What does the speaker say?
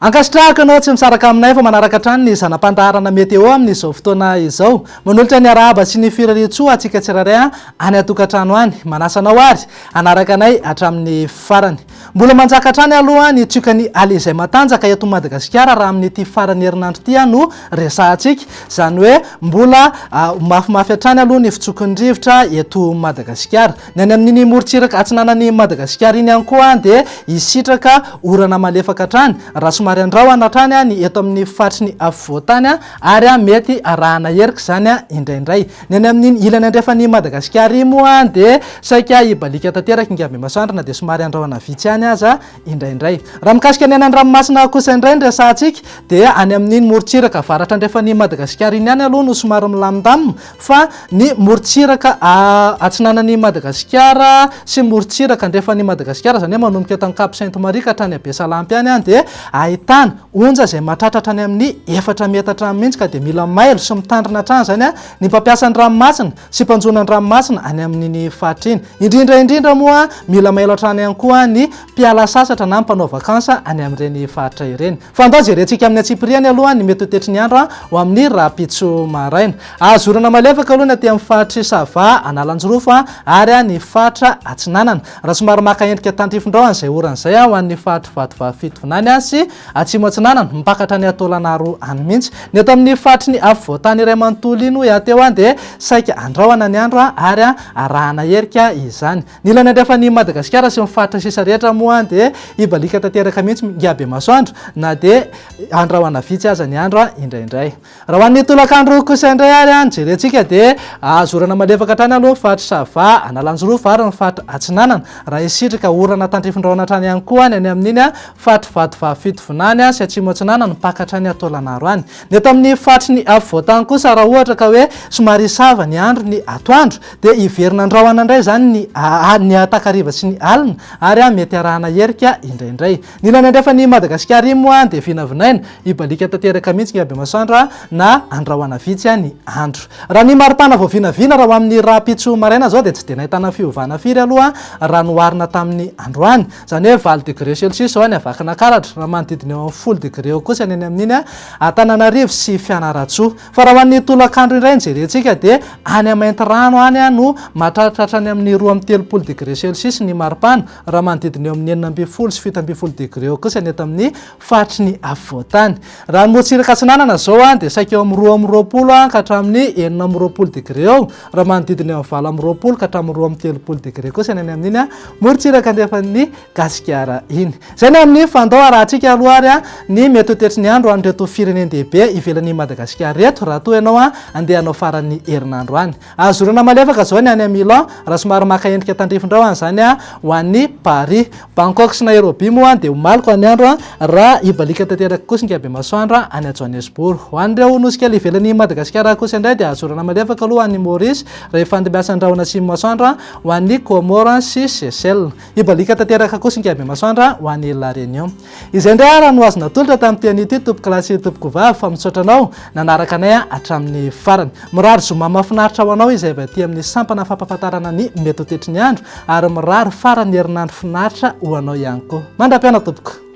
Ankasitrahako anao tsy misaraka aminay fa manaraka hatrany ny zanam-pandaharana Météo amin'izao fotoana izao. Manolotra ny arahaba sy ny firariantsoa atsika tsiraray any atokantrano any. Manasanao ary anaraka anay hatramin'ny farany. Mbola manjaka hatrany aloha ny tsiokany aly izay matanjaka eto Madagascar raha amin'ity farany herinandro ity no resahantsika. Zany hoe mbola mafimafy hatrany aloha ny fitsokon'ny rivotra eto Madagascar. Ny any amin'iny morontsiraka atsinanan'ny Madagascar iny ihany koa dia hisitraka orana malefaka hatrany. Raha andrahona hatrany ny eto amin'ny faritry ny afovoantany ary mety arahana herika zany indraindray. Ny any amin'ny ilany andrefan'ny Madagascar moa dia saika hibalika tanteraka ingaby masoandro na dia somary andrahona vitsy ihany aza indraindray. Raha mikasika ny any an-dranomasina kosa indray ny resahantsika dia any amin'ny morontsiraka avaratra andrefan'ny Madagascar iny ihany aloha no somary milamindamina fa ny morontsiraka atsinanan'ny Madagascar sy morontsiraka andrefan'ny Madagascar zany hoe manomboka eto Cap Sainte-Marie ka hatrany Besalampy any dia ahitana onja izay mahatratra any amin'ny 4 metatra mihitsy ka dia mila mailo sy mitandrina hatrany zany ny mpampiasa ny ranomasina sy mpanjona ny ranomasina any amin'iny faritra iny. Indrindra moa mila mailo hatrany ihany koa ny mpiala sasatra na mpanao vakansa any amin'ireny faritra ireny. Fa andao jerentsika amin'ny atsipiriany aloha ny mety ho tetry ny andro ho amin'ny rapitso maraina. Azorana malefaka aloha ny aty amin'ny faritry Sava Analanjorofo ary ny faritra Atsinanana. Raha somary maka endrika tandrifondrao izay oran'izay ho an'ny faritry Vatovavy sy atsimo Atsinanana mpakatra ny Ataolanaro any mihitsy. Ny eto amin'ny faritry ny afovoantany iray manontolo iny hoe ateo dia saika andrahona ny andro ary arahana herika izany. Ny ilany andrefan'ny Madagascar sy ny faritra sisa rehetra moa dia hibalika tanteraka mihitsy ingaby masoandro na dia andrahona vitsy aza ny andro indraindray. Raha ho an'ny tolakandro kosa indray ary jerentsika dia azorana malefaka hatrany aloha faritry Sava Analanjorofo ary ny faritra Atsinanana. Raha hisitrika orana tandrifondraona hatrany ihany koa ny amin'iny faritry Vatovavy sy atsimo Atsinanana mpakatra ny Ataolanaro any. Ny eto amin'ny faritry ny afovoantany kosa raha ohatra ka hoe somary sava ny andro ny atoandro dia hiverina andrahona indray zany ny atakariva sy ny alina ary mety arahana herika indraindray. Ny ilany andrefan'ny Madagascar moa dia vinavinaina hibalika tanteraka mihitsy ingaby masoandro na andrahona vitsy ny andro. Raha ny maripana vao vinavina raha amin'ny rapitso maraina zao dia tsy dia nahitana fiovana firy aloha raha noharina tamin'ny androany. Zany hoe 20 degré Celsius zao ny avakana karatra raha manodidina eo 10 degré eo kosa ny amin'iny Antananarivo sy Fianaratsoa. Fa raha ho an'ny tolakandro indray jerentsika dia any Mainty Rano any no mahatratratra ny amin'ny 12 degré Celsius ny maripana raha manodidina eo amin'ny 9 sy 17 degré eo kosa ny eto amin'ny faritry ny afovoantany. Raha ny morontsiraka Atsinanana zao dia saika eo amin'ny 20 ka hatramin'ny 20 degré eo raha manodidina eo amin'ny 20 ka hatramin'ny 30 degré kosa ny amin'iny morontsiraka andrefan'ny Gasikara iny. Zay ny amin'ny fandao arahantsika aloha ary ny mety ho tetry ny andro an'ireto firenendehibe ivelan'ny Madagascar reto raha toa ianao andeha hanao faran'ny herinandro any. Azorana malefaka zao ny any Milan raha somary maka endrika tandrifondrao zany ho an'ny Paris, Bangkok sy Nairobi moa dia homaliko any andro raha hibalika tanteraka kosa ingaby masoandro any Johannesburg. Ho an'ireo nosika ivelan'ny Madagascar kosa indray dia azorana malefaka aloha an'ny Maurice raha ifandimbiasa andrahona atsimo masoandro ho an'ny Comores sy Seychelles. Hibalika tanteraka kosa ingaby masoandro ho an'ny La Réunion. Izay indray raha no azo natolotra tamin'ny tenyity tompoko lasy tompoko vavy fa mitsotra anao nanaraka anay hatramin'ny farany. Mirary zoma mahafinaritra ho anao izay avy aty amin'ny sampana fampahafantarana ny mety ho tetry ny andro ary mirary farany herinandro finaritra ho anao ihany koa. Mandra-piana tompoko.